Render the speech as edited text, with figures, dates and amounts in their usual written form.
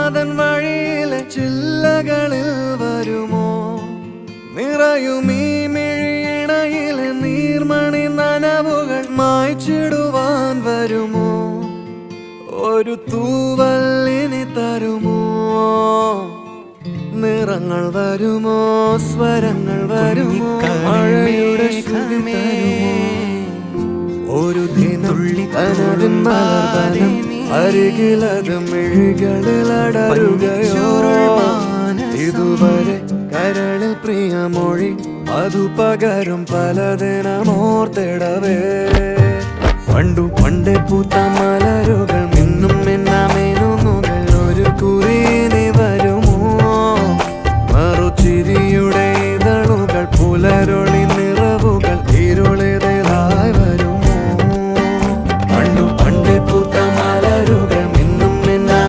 അതൻ വഴിയിലെ ചില്ലകളിൽ വരുമോ? നിറയുമീ മിഴിയിണയിലെ നീർമണി നനവുകൾ മായ്ച്ചിടുവാൻ വരുമോ? ഒരു തൂവല്ലിനി തരുമോ? നിറങ്ങൾ വരുമോ? സ്വരങ്ങൾ വരുമോ? മഴയുടെ ശ്രുതി തരുമോ? ഒരു ദിനം കനവിൻ മലർവനം അരികിലത് മിഴികളിൽ അടരുകയോ? ഇതുവരെ കരളിൽ പ്രിയമൊഴി അതു പകരും പലതിനമോർത്തിടവേ. പണ്ടു പണ്ടേ പൂത്ത മലരുകൾ